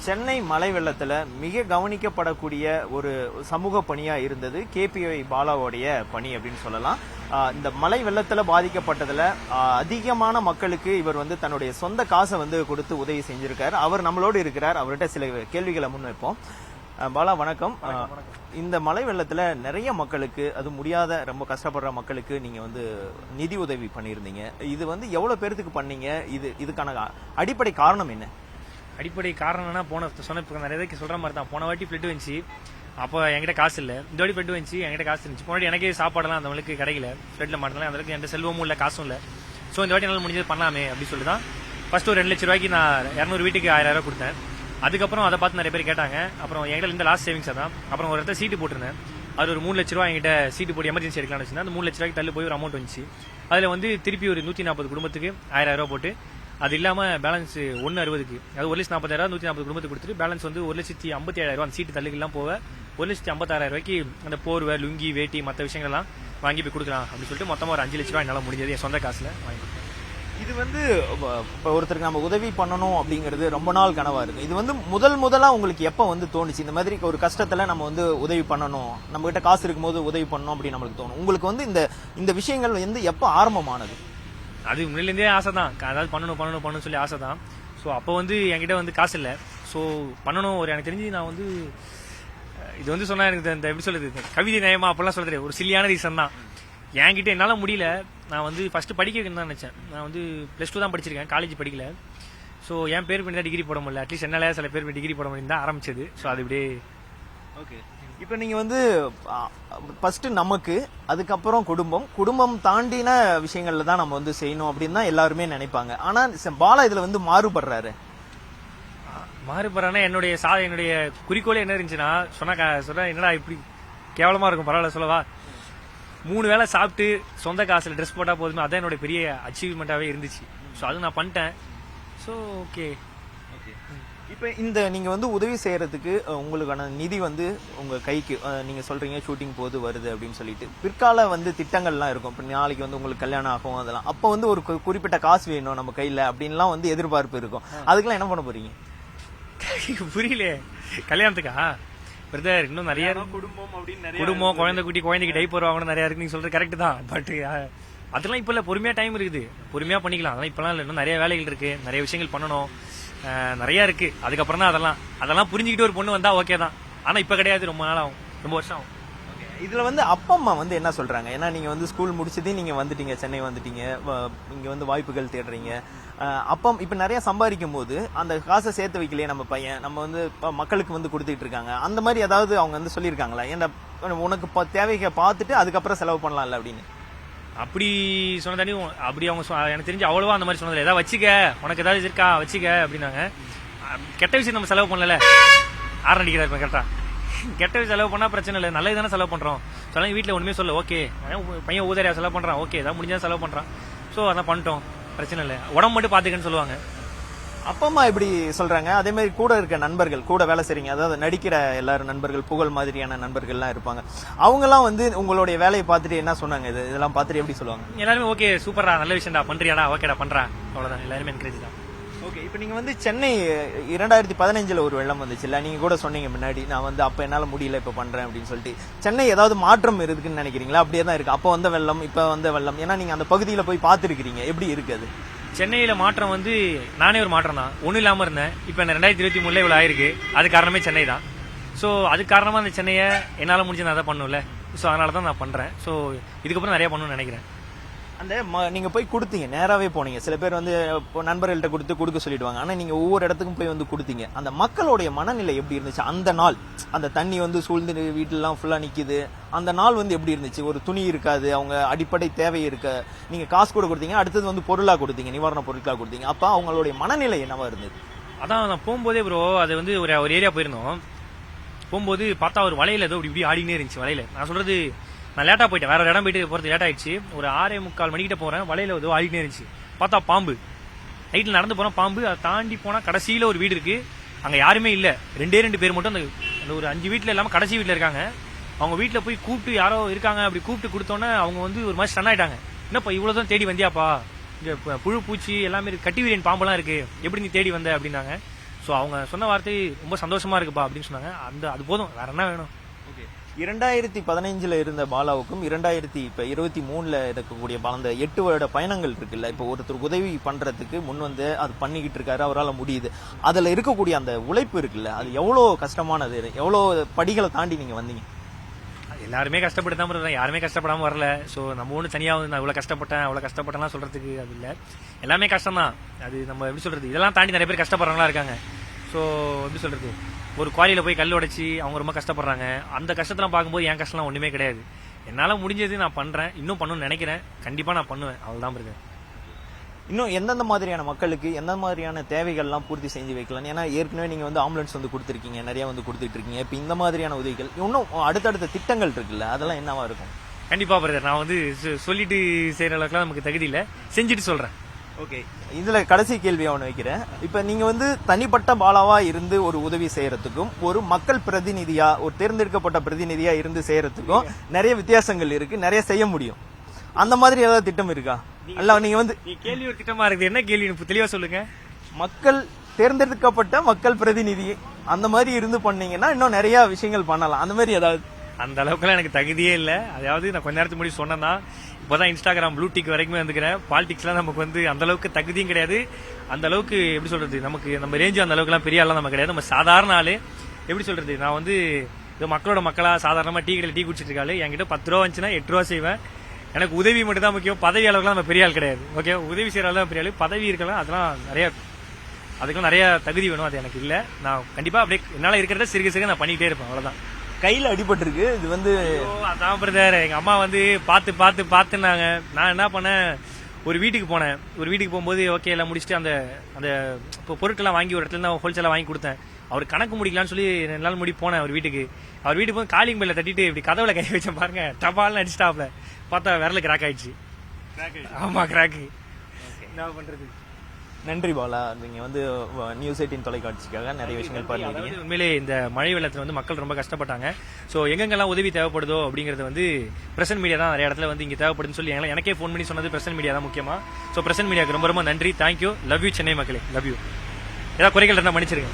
சென்னை மழை வெள்ளத்துல மிக கவனிக்கப்படக்கூடிய ஒரு சமூக பணியா இருந்தது கேபிஐ பாலாவுடைய பணி அப்படின்னு சொல்லலாம். இந்த மழை வெள்ளத்துல பாதிக்கப்பட்டதுல அதிகமான மக்களுக்கு இவர் வந்து தன்னுடைய சொந்த காசை வந்து கொடுத்து உதவி செஞ்சிருக்காரு. அவர் நம்மளோடு இருக்கிறார். அவர்கிட்ட சில கேள்விகளை முன்வைப்போம். பாலா வணக்கம். இந்த மழை வெள்ளத்துல நிறைய மக்களுக்கு, அது முடியாத ரொம்ப கஷ்டப்படுற மக்களுக்கு நீங்க வந்து நிதி உதவி பண்ணியிருந்தீங்க. இது வந்து எவ்வளவு பேருக்கு பண்ணீங்க? இதுக்கான அடிப்படை காரணம் என்ன? அடிப்படை காரணம்னா நிறைய பேருக்கு சொல்ற மாதிரி தான். போன வாட்டி பிளட் வந்துச்சு, அப்போ என்கிட்ட காசு இல்லை. இந்த வாட்டி பிளட் வந்துச்சு, என்கிட்ட காசு இருந்துச்சு. போன வாட்டி எனக்கே சாப்பாடுலாம் அந்த அளவுக்கு கிடைக்கல, பிளட்ல மாட்டலாம் அந்த அளவுக்கு என்கிட்ட செல்வமும் இல்லை, காசும் இல்லை. ஸோ இந்த வாட்டி என்னால் முடிஞ்சது பண்ணலாமே அப்படின்னு சொல்லி தான் ஃபர்ஸ்ட் ஒரு 2 லட்ச ரூபாய்க்கு நான் 200 வீட்டுக்கு 1000 ரூபாய் கொடுத்தேன். அதுக்கப்புறம் அதை பார்த்து நிறைய பேர் கேட்டாங்க. அப்புறம் என்கிட்ட இந்த லாஸ்ட் சேவிங்ஸ் தான். அப்புறம் ஒரு இடத்துல சீட்டு போட்டிருந்தேன். அது ஒரு 3 லட்ச ரூபாய் என்கிட்ட சீட்டு போட்டு எமர்ஜென்சி எடுக்கலாம்னு வச்சிருந்தேன். அந்த 3 லட்ச ரூபாய்க்கு தள்ளி போய் ஒரு அமௌண்ட் வந்துச்சு. அதில் வந்து திருப்பி ஒரு 140 குடும்பத்துக்கு 1000 ரூபாய் போட்டு, அது இல்லாம பேலன்ஸ் 160க்கு, அது 1,40,000 140 குடும்பத்துக்கு கொடுத்துட்டு பேலன்ஸ் வந்து 1,57,000 ரூபாய் அந்த சீட்டு தள்ளுக்கெல்லாம் போக 1,56,000 ரூபாய்க்கு அந்த போர்வை, லுங்கி, வேட்டி, மற்ற விஷயங்கள்லாம் வாங்கி போய் கொடுக்கலாம் அப்படின்னு சொல்லிட்டு மொத்தமா ஒரு 5 லட்ச ரூபாய் என்னால் முடிஞ்சது என் சொந்த காசுல வாங்கி கொடுத்தேன். இது வந்து ஒருத்தருக்கு நம்ம உதவி பண்ணணும் அப்படிங்கிறது ரொம்ப நாள் கனவா இருக்கு. இது வந்து முதலா உங்களுக்கு எப்ப வந்து தோணுச்சு இந்த மாதிரி ஒரு கஷ்டத்துல நம்ம வந்து உதவி பண்ணணும், நம்ம கிட்ட காசு இருக்கும்போது உதவி பண்ணணும் அப்படின்னு நம்மளுக்கு தோணும்? உங்களுக்கு வந்து இந்த விஷயங்கள் வந்து எப்ப ஆரம்பமானது? அது முன்னிலிருந்தே ஆசை தான், அதாவது பண்ணணும் சொல்லி ஆசை தான். ஸோ அப்போ வந்து என்கிட்ட வந்து காசு இல்லை. ஸோ பண்ணணும். எனக்கு தெரிஞ்சு நான் வந்து இது வந்து சொன்னா எனக்கு இந்த எப்படி சொல்றது, கவிதை நயமா அப்பெல்லாம் சொல்றது ஒரு சில்லியான ரீசன் தான். என்கிட்ட என்னால் முடியல. நான் வந்து ஃபர்ஸ்ட் படிக்கணும்னு தான் நினைச்சேன். நான் வந்து +2 தான் படிச்சிருக்கேன், காலேஜ் படிக்கல. ஸோ என் பேர் பண்ணி தான் டிகிரி போட முடியல. அட்லீஸ்ட் என்னால சில பேர் டிகிரி போட முடியும் தான் ஆரம்பிச்சது. ஸோ அது இப்படியே ஓகே. இப்ப நீங்க வந்து ஃபர்ஸ்ட் நமக்கு, அதுக்கப்புறம் குடும்பம் தாண்டின விஷயங்கள்ல தான் நம்ம வந்து செய்யணும் அப்படின்னு தான் எல்லாருமே நினைப்பாங்க. ஆனா பாலா இதுல வந்து மாறுபடுறாரு. என்னுடைய குறிக்கோளே என்ன இருந்துச்சுன்னா, சொன்னா என்னடா இப்படி கேவலமா இருக்கும், பரவாயில்ல சொல்லவா, 3 வேளை சாப்பிட்டு சொந்த காசுல ட்ரெஸ் போட்டா போதுமே, அதான் என்னோட பெரிய அச்சீவ்மெண்டாவே இருந்துச்சு. ஸோ அது நான் பண்ணிட்டேன். So okay. இப்ப நீங்க வந்து உதவி செய்யறதுக்கு உங்களுக்கான நிதி வந்து உங்க கைக்கு, நீங்க சொல்றீங்க ஷூட்டிங் போது வருது அப்படின்னு சொல்லிட்டு, பிற்கால வந்து திட்டங்கள்லாம் இருக்கும். இப்ப நாளைக்கு வந்து உங்களுக்கு கல்யாணம் ஆகும், அதெல்லாம் அப்ப வந்து ஒரு குறிப்பிட்ட காசு வேணும் நம்ம கையில அப்படின்லாம் வந்து எதிர்பார்ப்பு இருக்கும். அதுக்கெல்லாம் என்ன பண்ண போறீங்க? புரியல. கல்யாணத்துக்கா பிரதர்? இன்னும் நிறைய குடும்பம், குழந்தைக்கு டைப்பர் வாங்கணும், நிறைய இருக்கு. நீங்க சொல்றது கரெக்ட் தான். பட் அதெல்லாம் இப்ப இல்ல, பொறுமையா டைம் இருக்குது, பொறுமையா பண்ணிக்கலாம். அதெல்லாம் இப்பெல்லாம் இல்ல, இன்னும் நிறைய வேலைகள் இருக்கு, நிறைய விஷயங்கள் பண்ணணும், நிறைய இருக்கு. அதுக்கப்புறம் தான் அதெல்லாம் புரிஞ்சுக்கிட்டு ஒரு பொண்ணு வந்தா ஓகே தான். ஆனா இப்ப கிடையாது, ரொம்ப நாள் ஆகும், ரொம்ப வருஷம் ஆகும். இதுல வந்து அப்பா அம்மா வந்து என்ன சொல்றாங்க? ஏன்னா நீங்க வந்து ஸ்கூல் முடிச்சதே நீங்க வந்துட்டீங்க, சென்னை வந்துட்டீங்க, இங்க வந்து வாய்ப்புகள் தேடுறீங்க. அப்பா இப்ப நிறைய சம்பாதிக்கும் போது அந்த காசை சேர்த்து வைக்கலையே நம்ம பையன், நம்ம வந்து மக்களுக்கு வந்து கொடுத்துட்டு இருக்காங்க, அந்த மாதிரி ஏதாவது அவங்க வந்து சொல்லியிருக்காங்களா? ஏன்னா உனக்கு தேவையை பார்த்துட்டு அதுக்கப்புறம் செலவு பண்ணலாம்ல அப்படின்னு? அப்படி சொன்னதானே அப்படி அவங்க எனக்கு தெரிஞ்சு அவ்வளவா அந்த மாதிரி சொன்னதில்லை. ஏதாவது வச்சுக்க, உனக்கு ஏதாவது இருக்கா வச்சுக்க அப்படின்னாங்க. கெட்ட விஷயம் நம்ம செலவு பண்ணல, ஆரம்பிக்கிறாரு கரெக்டா. கெட்ட விஷயம் செலவு பண்ணா பிரச்சனை இல்லை, நல்லது தானே செலவு பண்றோம். சொன்னாங்க வீட்டுல ஒண்ணுமே சொல்ல, ஓகே பையன் ஊதாரியா செலவு பண்றான், ஓகே ஏதாவது முடிஞ்சா செலவு பண்றான், ஸோ அதான் பண்ணிட்டோம், பிரச்சனை இல்லை, உடம்பு மட்டும் பாத்துக்கன்னு சொல்லுவாங்க. அப்பா அம்மா இப்படி சொல்றாங்க. அதே மாதிரி கூட இருக்க நண்பர்கள், கூட வேலை செய்றீங்க, அதாவது நடிக்கிற எல்லாரும் நண்பர்கள், புகழ் மாதிரியான நண்பர்கள்லாம் இருப்பாங்க. அவங்க எல்லாம் வந்து உங்களுடைய வேலையை பார்த்துட்டு என்ன சொன்னாங்க? இதெல்லாம் பார்த்துட்டு எப்படி சொல்லுவாங்க? எல்லாருமே ஓகே சூப்பரா, நல்ல விஷயம்டா, பண்றியாடா, ஓகேடா பண்றா, அவ்வளவுதான். எல்லாருமே என்கரேஜ் தான். ஓகே. இப்ப நீங்க வந்து சென்னை 2015 ஒரு வெள்ளம் வந்துச்சு இல்ல? நீங்க கூட சொன்னீங்க முன்னாடி, நான் வந்து அப்ப என்னால முடியல, இப்ப பண்றேன் அப்படின்னு சொல்லிட்டு. சென்னை ஏதாவது மாற்றம் இருக்குன்னு நினைக்கிறீங்களா? அப்படியே தான் இருக்கு? அப்ப வந்த வெள்ளம், இப்ப வந்த வெள்ளம், ஏன்னா நீங்க அந்த பகுதியில போய் பார்த்துருக்கீங்க, எப்படி இருக்கு அது? சென்னையில மாற்றம் வந்து நானே ஒரு மாற்றம் தான். ஒன்னும் இல்லாம இருந்தேன், இப்ப 2023 இவ்வளவு ஆயிருக்கு. அது காரணமே சென்னை தான். சோ அது காரணமா அந்த சென்னையை என்னால முடிஞ்சு நான் அதை பண்ணும்ல, சோ அதனாலதான் நான் பண்றேன். சோ இதுக்கப்புறம் நிறைய பண்ணணும்னு நினைக்கிறேன். அந்த நீங்க போய் கொடுத்தீங்க, நேராவே போனீங்க. சில பேர் வந்து நண்பர்கள்ட்ட கொடுக்க சொல்லிடுவாங்க, ஆனா நீங்க ஒவ்வொரு இடத்துக்கும் போய் வந்து கொடுத்தீங்க. அந்த மக்களுடைய மனநிலை எப்படி இருந்துச்சு அந்த நாள்? அந்த தண்ணி வந்து சூழ்ந்து வீட்டுலாம் ஃபுல்லா நிக்குது, அந்த நாள் வந்து எப்படி இருந்துச்சு? ஒரு துணி இருக்காது, அவங்க அடிப்படை தேவை இருக்க, நீங்க காசு கூட கொடுத்தீங்க, அடுத்தது வந்து பொருளா கொடுத்தீங்க, நிவாரண பொருட்களா கொடுத்தீங்க. அப்ப அவங்களுடைய மனநிலை என்னவா இருந்தது? அதான் நான் போகும்போதே ப்ரோ, அது வந்து ஒரு ஏரியா போயிருந்தோம். போகும்போது பார்த்தா ஒரு வலையில ஏதோ இப்படி ஆடினே இருந்துச்சு. வலையில நான் சொல்றது, நான் லேட்டா போயிட்டேன், வேற ஒரு இடம் போயிட்டு போறது லேட் ஆயிடுச்சு. ஒரு 6:45 மணிக்கிட்ட போறேன், வலையில ஏதோ ஆடினே இருந்துச்சு. பார்த்தா பாம்பு. நைட்ல நடந்து போனா பாம்பு. அதை தாண்டி போனா கடைசியில ஒரு வீடு இருக்கு, அங்க யாருமே இல்ல, 2 பேர் மட்டும் அந்த ஒரு 5 வீட்டுல இல்லாம கடைசி வீட்டுல இருக்காங்க. அவங்க வீட்டுல போய் கூப்பிட்டு யாரோ இருக்காங்க அப்படி கூப்பிட்டு கொடுத்தோன்னே அவங்க வந்து ஒரு மாதிரி ஸ்டன் ஆயிட்டாங்க. என்னப்பா இவ்வளவுதான் தேடி வந்தியாப்பா, இங்க புழு பூச்சி எல்லாமே கட்டி வீரன் பாம்பெல்லாம் இருக்கு, எப்படி நீ தேடி வந்த அப்படின்னாங்க. ஸோ அவங்க சொன்ன வார்த்தை ரொம்ப சந்தோஷமா இருக்குப்பா அப்படின்னு சொன்னாங்க. அது போதும், வேற என்ன வேணும். 2015 இருந்த பாலாவுக்கும் 2023 இருக்கக்கூடிய பாலா, அந்த 8 வருட பயணங்கள் இருக்குல்ல, இப்போ ஒருத்தர் உதவி பண்றதுக்கு முன் வந்து அது பண்ணிக்கிட்டு இருக்காரு, அவரால் முடியுது. அதுல இருக்கக்கூடிய அந்த உழைப்பு இருக்குல்ல, அது எவ்வளவு கஷ்டமானது, எவ்வளவு படிகளை தாண்டி நீங்க வந்தீங்க? எல்லாருமே கஷ்டப்பட்டு தான் இருக்காங்க, யாருமே கஷ்டப்படாம வரல. ஸோ நம்ம ஒன்று தனியாக வந்து நான் இவ்வளோ கஷ்டப்பட்டேன்லாம் சொல்றதுக்கு அது இல்லை. எல்லாமே கஷ்டம் தான். அது நம்ம எப்படி சொல்றது, இதெல்லாம் தாண்டி நிறைய பேர் கஷ்டப்படுறவங்களா இருக்காங்க. ஸோ எப்படி சொல்றது, ஒரு குவாரியில போய் கல் உடைச்சி அவங்க ரொம்ப கஷ்டப்படுறாங்க. அந்த கஷ்டத்தெல்லாம் பார்க்கும்போது என் கஷ்டம்லாம் ஒண்ணுமே கிடையாது. என்னால முடிஞ்சது நான் பண்றேன், இன்னும் பண்ணணும்னு நினைக்கிறேன், கண்டிப்பா நான் பண்ணுவேன், அவ்வளவுதான் இருக்கேன். இன்னும் எந்தெந்த மாதிரியான மக்களுக்கு எந்த மாதிரியான தேவைகள்லாம் பூர்த்தி செஞ்சு வைக்கலாம்? ஏன்னா ஏற்கனவே நீங்க வந்து ஆம்புலன்ஸ் வந்து கொடுத்துருக்கீங்க, நிறைய வந்து கொடுத்துட்டு இருக்கீங்க. இப்போ இந்த மாதிரியான உதவிகள் இன்னும் அடுத்தடுத்த திட்டங்கள் இருக்குல்ல, அதெல்லாம் என்னவா இருக்கும்? கண்டிப்பா பிரதர், நான் வந்து சொல்லிட்டு செய்யற அளவுக்குலாம் நமக்கு தகுதி இல்லை, செஞ்சுட்டு சொல்றேன். ஓகே, இதுல கடைசி கேள்வியா ஒன்று வைக்கிறேன். இப்ப நீங்க வந்து தனிப்பட்ட பாலாவா இருந்து ஒரு உதவி செய்யறதுக்கும் ஒரு மக்கள் பிரதிநிதியா, ஒரு தேர்ந்தெடுக்கப்பட்ட பிரதிநிதியா இருந்து செய்யறதுக்கும் நிறைய வித்தியாசங்கள் இருக்கு, நிறைய செய்ய முடியும். அந்த மாதிரி ஏதாவது திட்டம் இருக்கா? அல்ல நீங்க வந்து கேள்வி ஒரு திட்டமா இருக்குது, என்ன கேள்வி தெளிவா சொல்லுங்க. மக்கள் தேர்ந்தெடுக்கப்பட்ட மக்கள் பிரதிநிதி அந்த மாதிரி இருந்து பண்ணீங்கன்னா இன்னும் நிறைய விஷயங்கள் பண்ணலாம். அந்த மாதிரி ஏதாவது? அந்த அளவுக்குலாம் எனக்கு தகுதியே இல்லை. அதாவது நான் கொஞ்ச நேரத்துக்கு முன்னாடி சொன்னேன்னா, இப்போதான் இன்ஸ்டாகிராம் ப்ளூ டிக் வரைக்குமே வந்துக்கிறேன். பாலிடிக்ஸ்லாம் நமக்கு வந்து அந்த அளவுக்கு தகுதியும் கிடையாது, அந்த அளவுக்கு எப்படி சொல்றது, நமக்கு நம்ம ரேஞ்சு அந்த அளவுக்குலாம் பெரிய ஆளெல்லாம் நம்ம கிடையாது. நம்ம சாதாரண ஆளு. எப்படி சொல்றது, நான் வந்து மக்களோட மக்களா சாதாரணமா டீ கடையில் டீ குடிச்சிட்டு இருக்காரு. என்கிட்ட 10 ரூபா வந்துச்சுன்னா 8 ரூபா செய்வேன். எனக்கு உதவி மட்டும் தான் முக்கியம், பதவி அளவுக்குலாம் நம்ம பெரிய ஆள் கிடையாது. ஓகே, உதவி செய்யற ஆள் தான் பெரிய ஆள், பதவி இருக்கலாம், அதெல்லாம் அதுக்கெல்லாம் நிறைய தகுதி வேணும். அது எனக்கு இல்லை. நான் கண்டிப்பா அப்படியே என்னால இருக்கிறத சிறுக நான் பண்ணிக்கிட்டே இருப்பேன், அவ்வளவுதான். கையில அடிபட்டு இருக்கு, இது வந்து அதான் பிரதர், எங்க அம்மா வந்து பாத்துனாங்க. நான் என்ன பண்ணேன், ஒரு வீட்டுக்கு போனேன். ஒரு வீட்டுக்கு போகும்போது ஓகே எல்லாம் முடிச்சுட்டு அந்த அந்த இப்போ பொருட்கள்லாம் வாங்கி ஒரு இடத்துல ஹோல்சேலா வாங்கி கொடுத்தேன். அவர் கணக்கு முடிக்கலாம்னு சொல்லி 2 நாள் முடி போனேன் அவர் வீட்டுக்கு. அவர் வீட்டுக்கு போய் காலிங் பெல்ல தட்டிட்டு இப்படி கதவுல கை வச்சேன் பாருங்க, டபால்னு அடிச்சிட்டாப்ல. பார்த்தா விரல கிராக் ஆயிடுச்சு. ஆமா, கிராக்கு. என்ன பண்றது. நன்றி பாலா, நீங்க வந்து நியூஸ் 18 தொலைக்காட்சிக்காக நிறைய விஷயங்கள் பாருங்க. உண்மையிலே இந்த மழை வெள்ளத்துல வந்து மக்கள் ரொம்ப கஷ்டப்பட்டாங்க. சோ எங்கெங்கெல்லாம் உதவி தேவைப்படுதோ அப்படிங்கறது வந்து பிரசன்ட் மீடியா தான் நிறைய இடத்துல வந்து இங்க தேவைப்படுதுன்னு சொல்லி எனக்கே போன் பண்ணி சொன்னது பிரசன்ட் மீடியா தான் முக்கியமா. சோ பிரசன்ட் மீடியாக்கு ரொம்ப ரொம்ப நன்றி. தேங்க்யூ. லவ் யூ சென்னை மக்களே, லவ் யூ. ஏதாவது குறைகள் இருந்தா மன்னிச்சிருங்க.